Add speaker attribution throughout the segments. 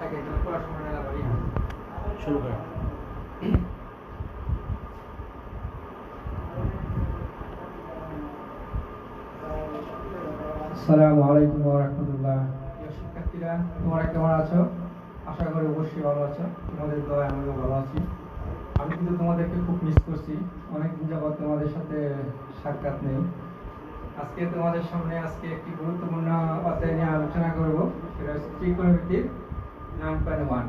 Speaker 1: থাকে তাহলে পড়াশোনা না করি
Speaker 2: শুরু করি।
Speaker 1: আসসালামু আলাইকুম ওয়া রাহমাতুল্লাহ। প্রিয় শিক্ষার্থীরা, তোমরা কেমন আছো? আশা করি অবশ্যই ভালো আছো। তোমাদের দয়ায় আমিও ভালো আছি। আমি কিন্তু তোমাদেরকে খুব মিস করছি। অনেকদিন যাবত তোমাদের সাথে সাক্ষাৎ নেই। আজকে তোমাদের সামনে একটি গুরুত্বপূর্ণ অধ্যায় নিয়ে আলোচনা করব। সেটা হচ্ছে ত্রিকোণমিতির 9.1।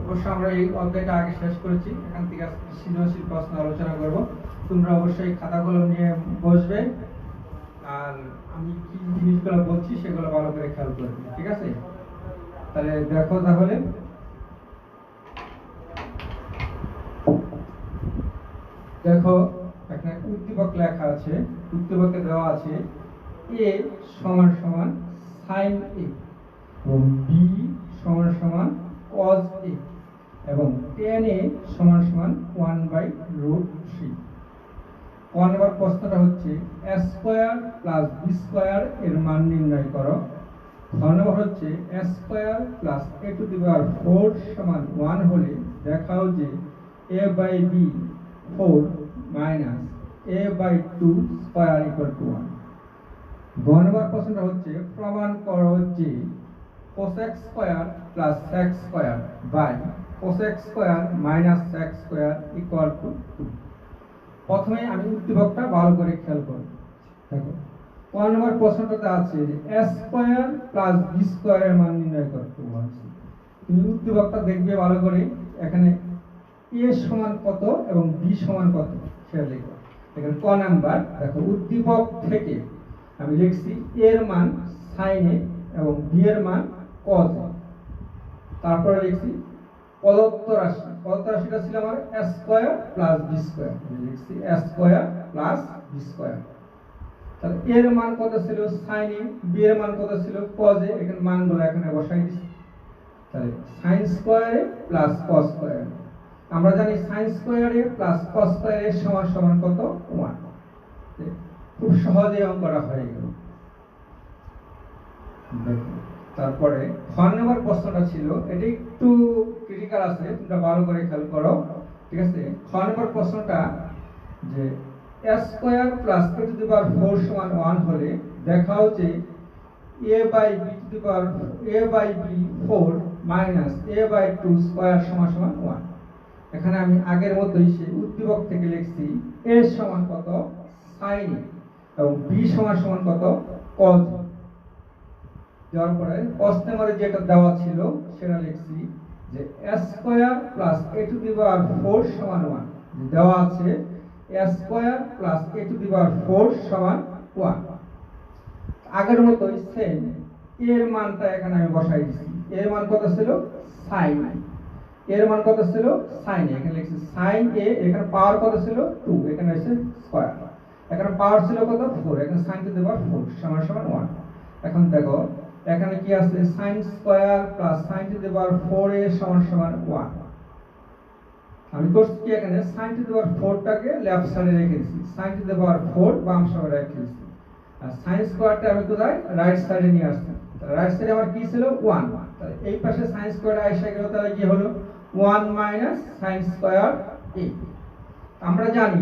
Speaker 1: অবশ্য আমরা এই অধ্যায়টা আগে শেষ করেছি। এখান থেকে আজকে সৃজনশীল প্রশ্ন আলোচনা করব। তোমরা অবশ্যই খাতা কলম নিয়ে বসবে আর আমি কি জিনিসগুলো বলছি সেগুলো ভালো করে খেয়াল করবে, ঠিক আছে? তাহলে দেখো, তাহলে দেখো এখানে উদ্দীপক লেখা আছে। উদ্দীপকে দেওয়া আছে a সমান সমান sin a এবং b সমান সমান cos a এবং tan a সমান সমান 1/√3। কোন নম্বর প্রশ্নটা হচ্ছে a square plus b square এর মান নির্ণয় করো। খ নম্বর হচ্ছে a square plus a to the power 4 সমান 1 হলে দেখাও যে a/b 4 minus a/2 square equal to 1। গ নম্বর প্রশ্নটা হচ্ছে প্রমাণ করো যে cos x square plus sec square by cos x square minus sec square equal to 2। প্রথমে আমি উদ্দীপকটা ভালো করে খেয়াল করব। দেখো ক নম্বর প্রশ্নটাতে আছে যে a square plus b square এর মান নির্ণয় করতে বলছে। তুমি উদ্দীপকটা দেখবে ভালো করে। এখানে a সমান কত এবং b সমান কত সেটা লিখো। এখানে ক নাম্বার দেখো উদ্দীপক থেকে আমি লিখছি a এর মান sin a এবং b এর মান cos a। তারপরে লিখছি প্রদত্ত রাশিটা ছিল আমার a square plus b square. লিখছি a square plus b square. তাহলে a এর মান কত ছিল sin a, b এর মান কত ছিল cos a। এখানে মানগুলো এখানে বসাই দিছি। তাহলে sin square a plus cos square a। আমরা জানি sin square a plus cos square a সমান সমান কত 1। খুব সহজে অঙ্কটা হয়ে গেল। দেখো তারপরে খ নম্বর প্রশ্নটা ছিল, এটা একটু ক্রিটিক্যাল আছে, তোমরা ভালো করে খেয়াল করো, ঠিক আছে? খ নম্বর প্রশ্নটা যে a square plus a to the power 4 সমান 1 হলে দেখাও যে a/b 4 মাইনাস a/2 স্কয়ার সমান সমান 1। এখানে আমি আগের মতই সেই উদ্দীপক থেকে লিখছি a সমান কত sin a এবং b সমান সমান কত cos a। দেওয়ার পরে প্রশ্ন নম্বরে যেটা দেওয়া ছিল সেটা লিখছি যে a square plus a to the power 4 সমান 1। দেওয়া আছে a square plus a to the power 4 সমান 1। আগের মতই সেম এর মানটা এখানে আমি বসাই দিছি। এর মান কত ছিল sin a। এর মান কত ছিল sin a। এখানে লিখছি sin a। এখানে পাওয়ার কত ছিল 2, এখানে আছে স্কয়ার। এখানে পাওয়ার ছিল কত 4, এখানে sin টু দি পাওয়ার 4 সমান সমান 1। এখন দেখো এখানে কি আছে sin square plus sin to the power 4 a সমান সমান 1। আমি করছি কি এখানে sin টু দি পাওয়ার 4 টাকে লেফট সাইডে রেখে দিয়েছি, sin টু দি পাওয়ার 4 বাম সাইডে রেখে দিয়েছি আর sin স্কয়ারটা আমি কোথায় রাইট সাইডে নিয়ে আসছি। তাহলে রাইট সাইডে আমার কি ছিল 1। তাহলে এই পাশে sin স্কয়ার আইসা গেল, তাহলে কি হলো 1 মাইনাস sin স্কয়ার a। আমরা জানি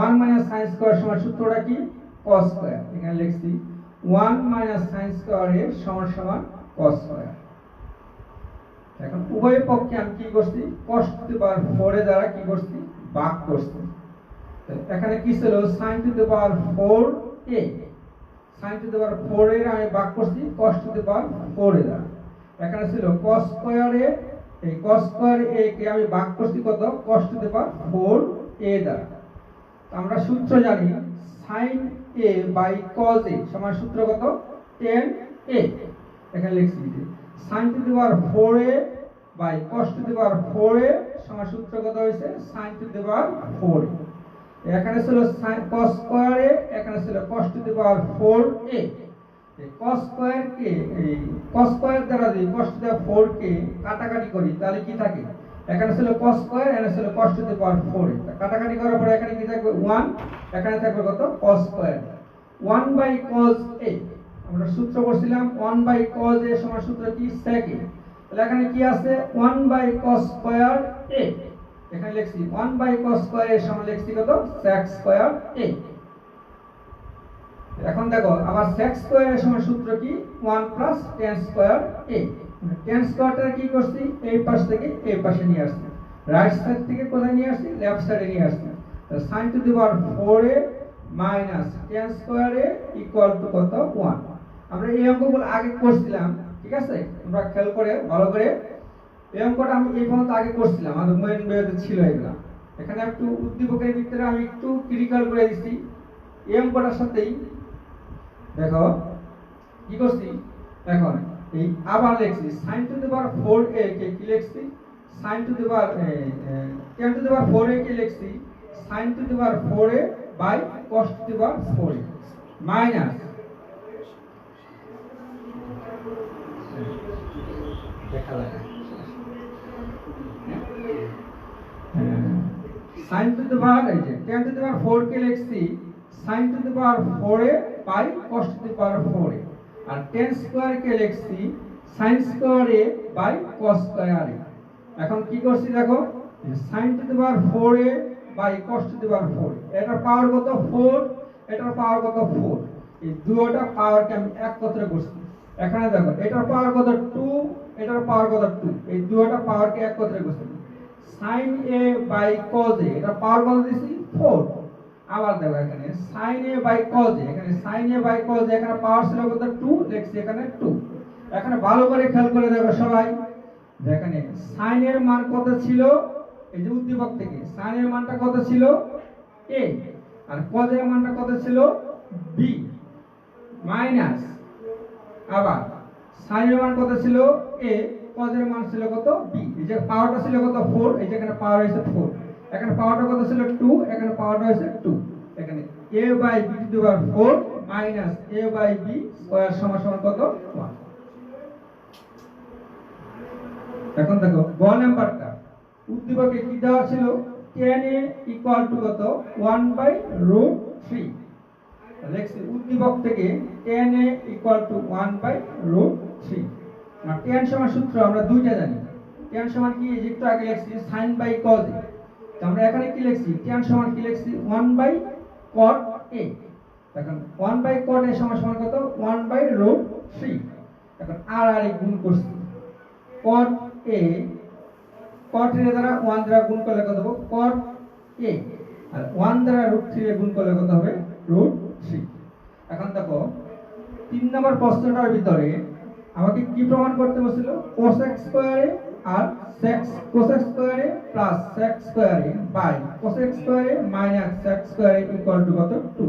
Speaker 1: 1 মাইনাস sin স্কয়ার সমান সূত্রটা কি cos স্কয়ার। এখানে লিখছি 1 মাইনাস sin স্কয়ার a সমান সমান cos স্কয়ার। এখন উভয় পক্ষে আমি কি করছি cos টু দি পাওয়ার 4 এর দ্বারা কি করছি ভাগ করছি। এখানে কি ছিল sin to the power 4 a, sin to the power 4 এর আমি ভাগ করছি cos টু দি পাওয়ার 4 এর দ্বারা। এখানে ছিল cos স্কয়ার a, এই cos স্কয়ার a কে আমি ভাগ করছি কত cos to the power 4 a দ্বারা। আমরা সূত্র জানি sin a by cos a সমান সূত্র কত tan a। এখানে লিখছি যে sin to the power 4a by cos to the power 4a সমান সূত্র কত হইছে sin to the power 4a। এখানে ছিল cos স্কয়ার a, এখানে ছিল cos to the power 4a। এই cos স্কয়ার কে এই cos স্কয়ার দ্বারা যদি cos টু দি পাওয়ার 4 কে কাটাকাটি করি তাহলে কি থাকে, এখানে ছিল cos স্কয়ার, এখানে ছিল cos to the power 4a। কাটাকাটি করার পরে এখানে কি থাকবে 1, এখানে থাকবে কত cos স্কয়ার 1/cos a। আমরা সূত্র পড়ছিলাম 1/cos a সমান সূত্র কি sec a। তাহলে এখানে কি আছে 1 বাই cos স্কয়ার a, এখানে লিখছি 1 বাই cos স্কয়ার a সমান লিখছি কত sec স্কয়ার a। এখন দেখো আবার sec স্কয়ার এর সমান সূত্র কি 1 plus tan square a। tan স্কয়ারটা কি করছি এই পাশ থেকে এই পাশে নিয়ে আসছি, রাইট সাইড থেকে কোথায় নিয়ে আসছি লেফট সাইডে নিয়ে আসছি। তো sin to the power 4a minus tan square a equal to কত 1। আমরা এই অঙ্কগুলো আগে করছিলাম, ঠিক আছে, তোমরা খেয়াল করে ভালো করে এই অঙ্কটা আমি এই পর্যন্ত আগে করছিলাম, আমাদের মেইন বইতে ছিল এগুলা। এখানে একটু উদ্দীপকের ভিতরে আমি একটু ক্রিটিক্যাল করে দিছি এই অঙ্কটার সাথেই। দেখো কি করছি, এখন এই আবার লিখছি sin to the power 4a কে কি লিখছি sin to the power tan to the power 4a কে লিখছি sin to the power 4a by cos to the power 4a minus দেখা লাগে sin টু দি পাওয়ার এই যে tan টু দি পাওয়ার 4 কে লিখছি sin to the power 4a by cos to the power 4a, আর tan square কে লিখছি sin square a by cos square a। এখন কি করছি দেখো sin to the power 4a by cos to the power 4, এটার পাওয়ার কত 4, এটার পাওয়ার কত 4, এই দুটোটা পাওয়ারকে আমি একত্রে করছি। এখানে দেখো এটার পাওয়ার কত 2, এটার পাওয়ার কত 2, এই দুটোটা পাওয়ারকে একত্রে করছি। sin a by cos a, এটা পাওয়ার কত দিছি 4। আবার দেখো এখানে sin a by cos a, এখানে sin a by cos a এখানে পাওয়ার ছিল কত 2, লিখছি এখানে 2। এখানে ভালো করে খেয়াল করে দেখো সবাই, এখানে sin এর মান কত ছিল এই যে উদ্দীপক থেকে sin এর মানটা কত ছিল a, আর cos এর মানটা কত ছিল b মাইনাস আবার sin এর মান কত ছিল a, cos এর মান ছিল কত b। এই যে পাওয়ারটা ছিল কত 4, এই যে এখানে পাওয়ার হইছে 4, এখানে পাওয়ারটা কত ছিল 2, এখানে পাওয়ারটা হইছে 2। এখানে a by b to the power 4 minus a by b square সমান সমান কত 1। এখন দেখো গ নাম্বারটা উদ্দীপকে কি দেওয়া ছিল tan a ইকুয়াল টু কত 1 বাই রুট 3। লিখছি উদ্দীপক থেকে tan a equal to 1 by root 3। আর tan সমান সূত্র আমরা দুইটা জানি, tan সমান কি এই যে একটু আগে লিখছি sin বাই cos a, তো আমরা এখানে কি লিখছি tan সমান কি লিখছি 1 বাই cot a। এখন 1 বাই cot a সমান সমান কত 1 বাই রুট 3। এখন আর আর গুণ করছি cot a, cot a দ্বারা 1 দ্বারা গুণ করলে কত হবে cot a, আর 1 দ্বারা রুট 3 এ গুণ করলে কত হবে রুট 3। এখন দেখো 3 নম্বর প্রশ্নটার ভিতরে আমাকে কি প্রমাণ করতে বলেছিল cos x স্কয়ার a আর sec cos x square a plus sec square a by cos x square a minus sec square a equal to কত 2।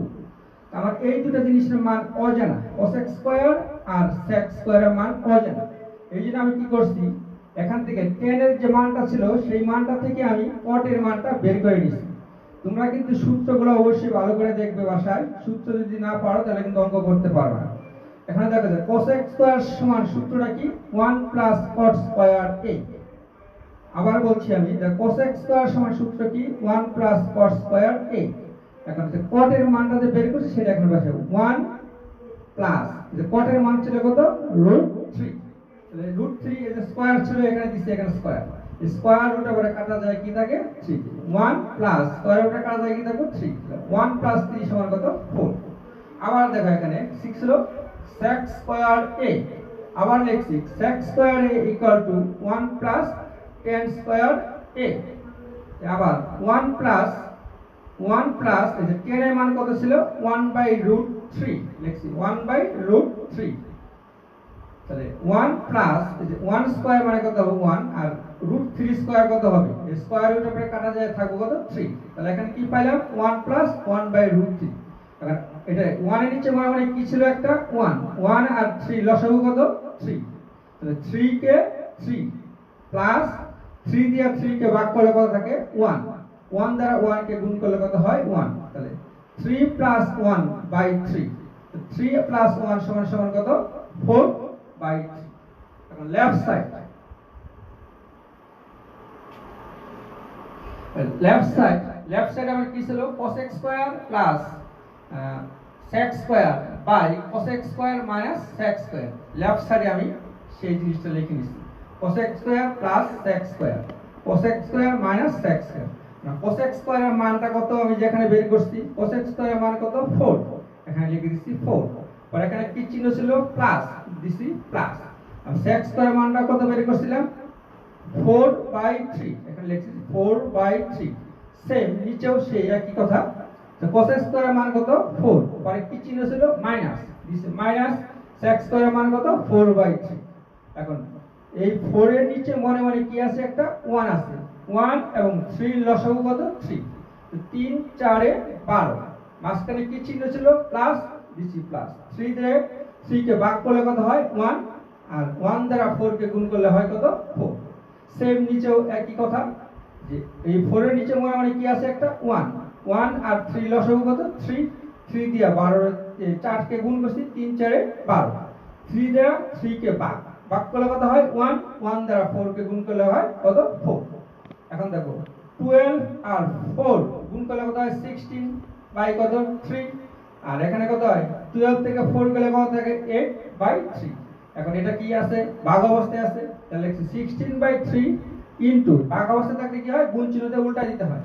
Speaker 1: আমার এই দুটো জিনিসের মান অজানা, cos x স্কয়ার আর sec স্কয়ার এর মান অজানা। এইজন্য আমি কি করছি এখান থেকে tan এর যে মানটা ছিল সেই মানটা থেকে আমি cot এর মানটা বের করে নিয়েছি। তোমরা কিন্তু সূত্রগুলো অবশ্যই ভালো করে দেখবে বাসায়, সূত্র যদি না পারো তাহলে কিন্তু অঙ্ক করতে পারবে না। এখানে দেখা যায় cos x স্কয়ার সমান সূত্রটা কি 1 প্লাস cot স্কয়ার a। আবার বলছি আমি cos x স্কয়ার সমান সূত্র কি 1 প্লাস cot স্কয়ার a। এখন যে cot এর মানটা যে বের করছি সেটা এখন বসাবো 1 প্লাস যে cot এর মান ছিল কত √3, তাহলে √3 এর যে স্কয়ার ছিল এখানে দিছি এখানে স্কয়ার, এই স্কয়ার রুট আবার কাটা যায় কি থাকে 3, 1 প্লাস স্কয়ার রুট কাটা যায় কি থাকে 3, 1 প্লাস 3 সমান কত 4। আবার দেখো এখানে 6 ছিল sec স্কয়ার a, আবার লিখছি sec square a equal to 1 plus tan square a। আবার 1 প্লাস এই যে tan এর মান কত ছিল 1 বাই √3, লিখছি 1 বাই √3। তাহলে 1 প্লাস এই যে 1 স্কয়ার মানে কত হবে 1, আর √3 স্কয়ার কত হবে এই স্কয়ার রুট উপরে কাটা যায় থাকবে কত 3। তাহলে এখানে কি পাইলাম 1 প্লাস 1 বাই √3। এখন এটা 1 এর নিচে মানে কি ছিল একটা 1 আর 3 লসাগু কত 3, তাহলে 3 কে 3 প্লাস 3 দিয়ে 3 কে ভাগ করলে কত থাকে 1, 1 দ্বারা 1 কে গুণ করলে কত হয় 1, তাহলে 3 প্লাস 1 বাই 3, 3 প্লাস 1 সমান সমান কত 4 বাই 3। এখন লেফট সাইড আমার কি ছিল cos x square plus sec square by cos x square minus sec square. Left সাইডে আমি সেই জিনিসটা লিখে নিছি। cosec square plus sec square, cosec square minus sec square. না cosec স্কয়ারের মানটা কত আমি যেখানে বের করছি, cosec স্কয়ারের মান কত 4, এখানে লিখে দিচ্ছি 4। পরে এখানে কি চিহ্ন ছিল প্লাস, দিছি প্লাস। আর sec স্কয়ারের মানটা কত বের করছিলাম 4/3, এখানে লিখছি 4/3। সেম নিচেও সেই একই কথা। তো cosec স্কয়ারের মান কত 4, পরে কি চিহ্ন ছিল মাইনাস, দিছি মাইনাস, sec স্কয়ারের মান কত 4/3। এখন এই 4 এর নিচে মনে মনে কি আছে একটা 1 আছে, 1 এবং 3 লসাগু কত 3, তো 3 4 এ 12, মাঝখানে কি চিহ্ন ছিল প্লাস, দিছি প্লাস। 3 দিয়ে 3 কে ভাগ করলে কত হয় 1, আর 1 দ্বারা 4 কে গুণ করলে হয় কত 4। সেম নিচেও একই কথা, যে এই 4 এর নিচে মনে মনে কি আছে একটা 1, 1 আর 3 লসাগু কত 3, 3 দিয়া 12 4 কে গুণ করছি, 3 4 এ 12, 3 দ্বারা 3 কে ভাগ করলে কত হয় 1, 1 দ্বারা 4 কে গুণ করলে হয় কত 4। এখন দেখো 12 আর 4 গুণ করলে কত হয় 16 বাই কত 3, আর এখানে কত হয় 12 থেকে 4 গেলে কত থাকে 8/3। এখন এটা কি আছে ভাগ অবস্থায় আছে, তাহলে 16/3 ইনটু, ভাগ অবস্থায় থাকলে কি হয় গুণ চিহ্নতে উল্টাই দিতে হয়,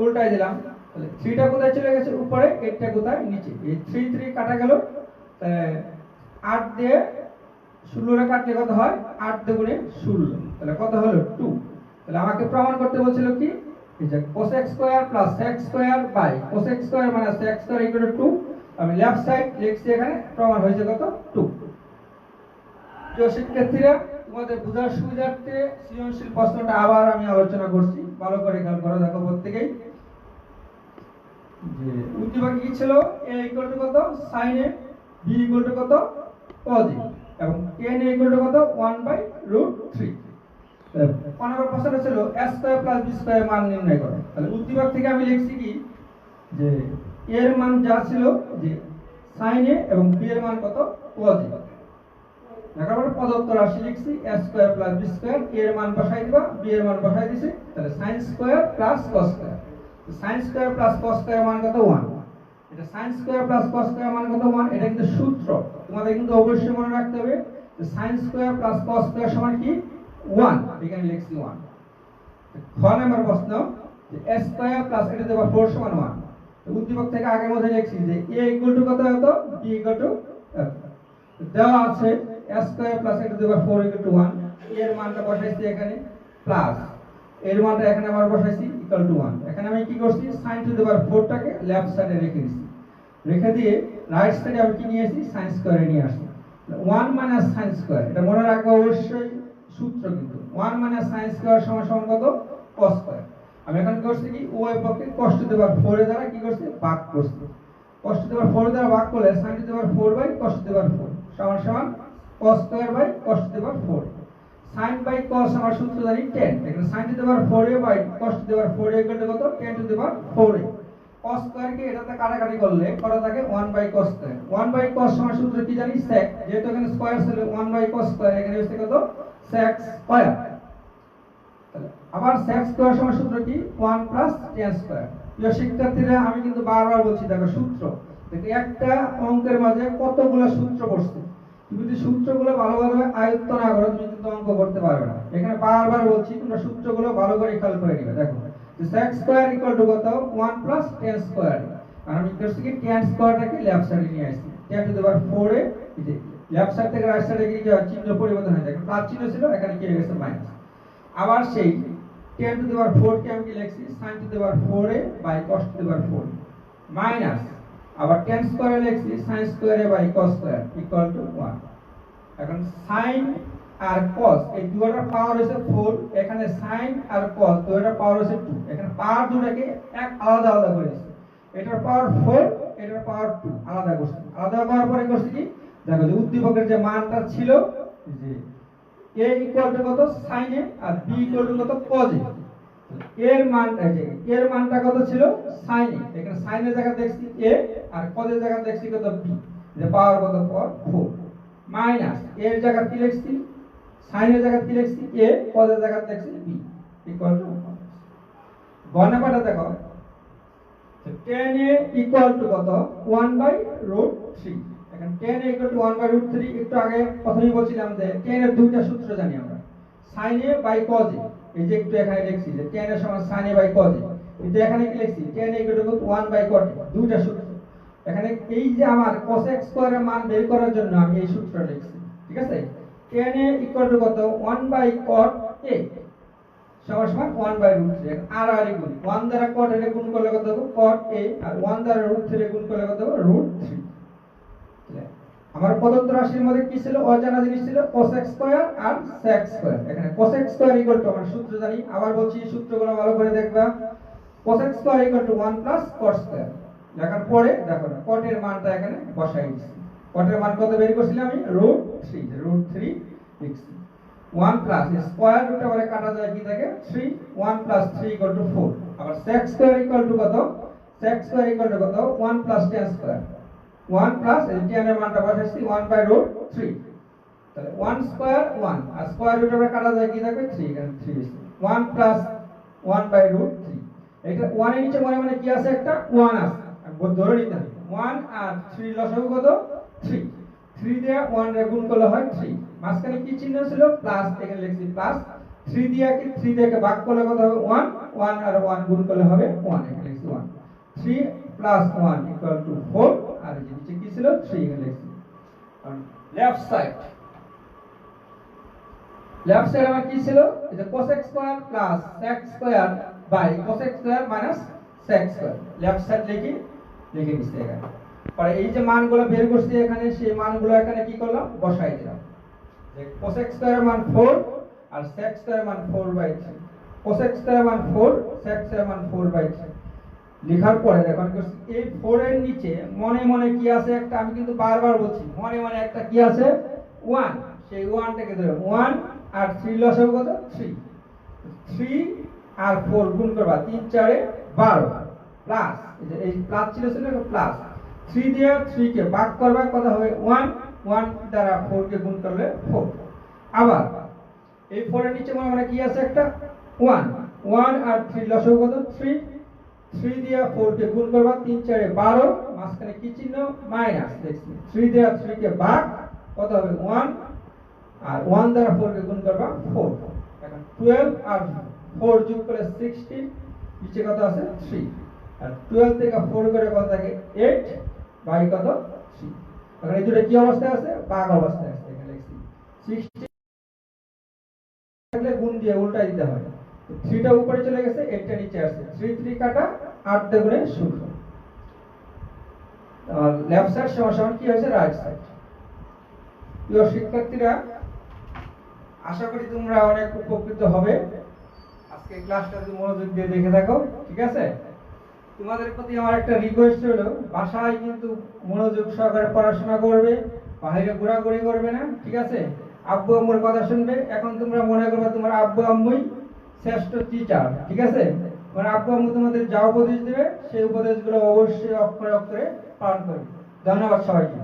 Speaker 1: উল্টাই দিলাম। তাহলে 3 টা কোথায় চলে গেছে উপরে, 8 টা কোথায় নিচে, এই 3 3 কাটা গেল, 8 দিয়ে 16 রে কাটলে কত হয় 8 দুগুণে 16, তাহলে কত হলো 2। তাহলে আমাকে প্রমাণ করতে বলছিল কি, এই যে cosec square plus sec square by cosec square minus sec square equal to 2, আমি লেফট সাইড লিখছি, এখানে প্রমাণ হয়েছে কত 2। প্রিয় শিক্ষার্থীরা, তোমাদের বোঝার সুবিধার্থে সৃজনশীল প্রশ্নটা আবার আমি আলোচনা করছি, ভালো করে খেয়াল করো। দেখো প্রত্যেকই যে উদ্দীপক কি ছিল, a ইকুয়াল টু কত sin a, b equal to কত cos a, এবং tan a ইকুয়াল টু কত 1/√3। কোন নম্বর প্রশ্নটা ছিল a square plus b square মান নির্ণয় করো। তাহলে উদ্দীপক থেকে আমি লিখছি কি, যে a এর মান যা ছিল যে sin a এবং b এর মান কত cos a, একেবারে প্রদত্ত রাশি লিখছি a square plus b square, a এর মান বসাই দিবা, b এর মান বসাই দিছি, তাহলে sin square plus cos square. sin square plus cos square মান কত 1, এটা sin square plus cos square মান কত 1, এটা কিন্তু সূত্র, তোমাদের কিন্তু অবশ্যই মনে রাখতে হবে যে sin square plus cos square সমান কি 1, এখানে লিখছি 1। খ নম্বর প্রশ্ন, যে a স্কয়ার প্লাস এটা দেবা 4 সমান 1, তো উদ্দীপক থেকে আগের মধ্যে লিখছি যে a ইকুয়াল টু কত হতো, b ইকুয়াল টু দেওয়া আছে a স্কয়ার প্লাস এটা দেবা 4 ইকুয়াল টু 1, এর মানটা বসাইছি এখানে প্লাস, এর মানটা এখানে আবার বসাইছি ইকুয়াল টু 1। এখানে আমি কি করছি sin টু দি পাওয়ার 4 টাকে লেফট সাইডে রেখে দিয়েছি, রেখে দিয়ে রাইট সাইডে আমি কি নিয়েছি sin স্কয়ারে নিয়ে আসছি। 1 মাইনাস sin স্কয়ার, এটা মনে রাখবে অবশ্যই সূত্র, কিন্তু 1 মাইনাস sin স্কয়ার সমান সমান কত cos স্কয়ার। আমি এখন করছি কি উভয় পক্ষে cos টু দি পাওয়ার 4 এর দ্বারা কি করছি ভাগ করছি, cos টু দি পাওয়ার 4 দ্বারা ভাগ করলে sin to the power 4 by cos to the power 4 সমান সমান cos square by cos to the power 4। sin by cos আমার সূত্র জানি tan, এখানে sin to the power 4a by cos to the power 4a equal to কত tan to the power 4a। cos square কে এটাতে কাটাকাটি করলে কত থাকে 1 by cos square, 1 by cos সমান সূত্র কি জানি sec, যেহেতু এখানে স্কয়ার ছিল 1 বাই cos স্কয়ার, এখানে হচ্ছে কত sec স্কয়ার। তাহলে আবার sec স্কয়ার সমান সূত্র কি 1 প্লাস tan স্কয়ার। প্রিয় শিক্ষার্থীরা, আমি কিন্তু বারবার বলছি দেখো সূত্র, দেখো একটা অঙ্কের মাঝে কতগুলো সূত্র পড়ছে, তুমি যদি সূত্রগুলো ভালোভাবে আয়ত্ত না করো তুমি কিন্তু অঙ্ক করতে পারবে না। এখানে বারবার বলছি তোমরা সূত্রগুলো ভালো করে খেয়াল করে নিবে। দেখো যে sec স্কয়ার ইকুয়াল টু কত 1 প্লাস tan স্কয়ার, আর আমি করছি কি tan স্কয়ারটাকে লেফট সাইডে নিয়ে আসছি, tan টু দি পাওয়ার 4 এ এই লেফট সাইড থেকে রাইট সাইডে গিয়ে চিহ্ন পরিবর্তন হয়ে যায়, প্লাস চিহ্ন ছিল এখানে কি হয়ে গেছে মাইনাস। আবার সেই tan টু দি পাওয়ার 4 কে আমি কি লিখছি sin to the power 4 A by cos to the power 4 minus, আবার tan স্কয়ারে লিখছি sin square A by cos square equal to 1। এখন sin আর cos এই দুটোর পাওয়ার হচ্ছে 4, এখানে sin আর cos দুটোর পাওয়ার হচ্ছে 2, এখানে পাওয়ার দুটোকে এক আলাদা আলাদা করে দিয়েছি, এটার পাওয়ার 4 এটার পাওয়ার 2 আলাদা করছি। আলাদা করার পরে করছি কি দেখো যে উদ্দীপকের যে মানটা ছিল যে a ইকুয়াল টু কত sin a আর b ইকুয়াল টু কত cos a, এর মানটা যে এর মানটা কত ছিল sin a, এখানে sin এর জায়গা দেখছি a আর cos এর জায়গা দেখছি কত b, যে পাওয়ার কত পাওয়ার 4 মাইনাস এর জায়গা কি লিখছি sin এর জায়গা কি লিখছি a, cos এর জায়গা দেখছি b ইকুয়াল টু গণনাটা দেখো tan a ইকুয়াল টু কত 1/√3, এখন tan a ইকুয়াল টু 1/√3, একটু আগে প্রথমেই বলছিলাম যে tan এর দুইটা সূত্র জানি আমরা, sin a by cos a, এই যে একটু এখানে লিখছি যে tan a সমান sin a by cos a, কিন্তু এখানে কি লিখছি tan a equal to 1 by cot a, দুইটা সূত্র। এখানে এই যে আমার cos x স্কয়ার এর মান বের করার জন্য আমি এই সূত্র লিখছি, ঠিক আছে। tan a ইকুয়াল টু কত 1 বাই cot a সমান সমান 1 বাই √3, আর গুণ 1 দ্বারা cot a গুণ করলে কত হবে cot a, আর 1 দ্বারা √3 গুণ করলে কত হবে √3। আমার প্রদত্ত রাশির মধ্যে কি ছিল, অজানা জিনিস ছিল cos x স্কয়ার আর sec স্কয়ার। এখানে cos x square equal two আমরা সূত্র জানি, আবার বলছি সূত্রগুলো ভালো করে দেখবা। cos x square equal to 1 plus cot square, লেখার পরে দেখো না cot এর মানটা এখানে বসাই দিছি। cot এর মান কত বের করছিলাম আমি √3 লিখছি। 1 প্লাস স্কয়ার রুট আবার কাটা যায় কি থাকে 3, 1 প্লাস 3 ইকুয়াল টু 4। আবার sec স্কয়ার ইকুয়াল টু কত, sec স্কয়ার ইকুয়াল টু কত 1 প্লাস tan স্কয়ার, 1 প্লাস এই tan এর মানটা বসাইছি 1 বাই √3, তাহলে 1 স্কয়ার 1 আর স্কয়ার রুট আবার কাটা যায় কি থাকে 3, এখানে 3 আছে 1 প্লাস 1 বাই √3। এটা 1 এর নিচে মনে মনে কি আছে একটা 1 আছে, ধরে নিতে হবে 1 আর 3 লসাগু কত 3, 3 দিয়ে 1 রে গুণ করলে হয় 3, মাঝখানে কি চিহ্ন ছিল প্লাস, এখানে লিখছি প্লাস, 3 দিয়ে কি 3 দিয়ে ভাগ করলে কত হবে 1, 1 আর 1 গুণ করলে হবে 1, এখানে লিখছি 1, 3 প্লাস 1 ইকুয়াল টু 4, আর এই নিচে কি ছিল 3, এখানে লিখছি। লেফট সাইড আমার কি ছিল, এই যে cos x square plus sec square by cos x square minus sec square, left side লিখে দিছি এখানে। পরে এই যে মানগুলো বের করছি এখানে, সেই মানগুলো এখানে কি করলাম বসাই দিলাম, যে cos x স্কয়ার মান 4 আর sec স্কয়ার মান 4/3, cos x স্কয়ার মান 4, sec স্কয়ার মান 4/3 লেখার পরে দেখো এই 4 এর নিচে মনে মনে কি আছে একটা, আমি কিন্তু বারবার বলছি মনে মনে একটা কি আছে 1, সেই 1 টাকে ধরো 1 আর 3 লসাগু কত 3, 3 আর 4 গুণ করবা 3 4 এ 12 প্লাস এই প্লাস ছিল প্লাস, 3 দিয়ে 3 কে ভাগ করবা কত হবে 1, 1 দ্বারা 4 কে গুণ করলে 4। আবার এই 4 এর নিচে মনে কি আছে একটা 1, 1 আর 3 লসাগু কত 3, 3 দিয়ে 4 কে গুণ করবা 3 4 এ 12, মাঝখানে কি চিহ্ন মাইনাস দেখছি, 3 দিয়ে 3 কে ভাগ কত হবে 1, আর 1 দ্বারা 4 কে গুণ করবা 4। এখন 12 আর 4 যোগ করে 16, নিচে কত আছে 3, আর 12 থেকে 4 করে কত থাকে 8 বাই কত 3। এখন এই দুটো কি অবস্থায় আছে, ভাগ অবস্থায় আছে, এখানে লিখছি 60 থাকলে গুণ দিয়ে উল্টাই দিতে হয়, 3 টা উপরে চলে গেছে 8 টা নিচে আসছে, 3 3 কাটা 8 দ্বিগুণে 16। আর লেফট সাইড সমান কি হয়েছে রাইট সাইড। প্রিয় শিক্ষার্থীরা, আশা করি তোমরা অনেক উপকৃত হবে। আজকে ক্লাসটা যদি মনোযোগ দিয়ে দেখে থাকো, ঠিক আছে। তোমাদের প্রতি আমার একটা রিকোয়েস্ট হলো, বাসায় কিন্তু মনোযোগ সহকারে পড়াশোনা করবে, বাইরে ঘোরাঘুরি করবে না, ঠিক আছে। আব্বু আম্মুর কথা শুনবে। এখন তোমরা মনে করবে তোমার আব্বু আম্মুই শ্রেষ্ঠ টিচার, ঠিক আছে। মানে আব্বু আম্মু তোমাদের যা উপদেশ দেবে সেই উপদেশগুলো অবশ্যই অক্ষরে অক্ষরে পালন করবে। ধন্যবাদ সবাইকে।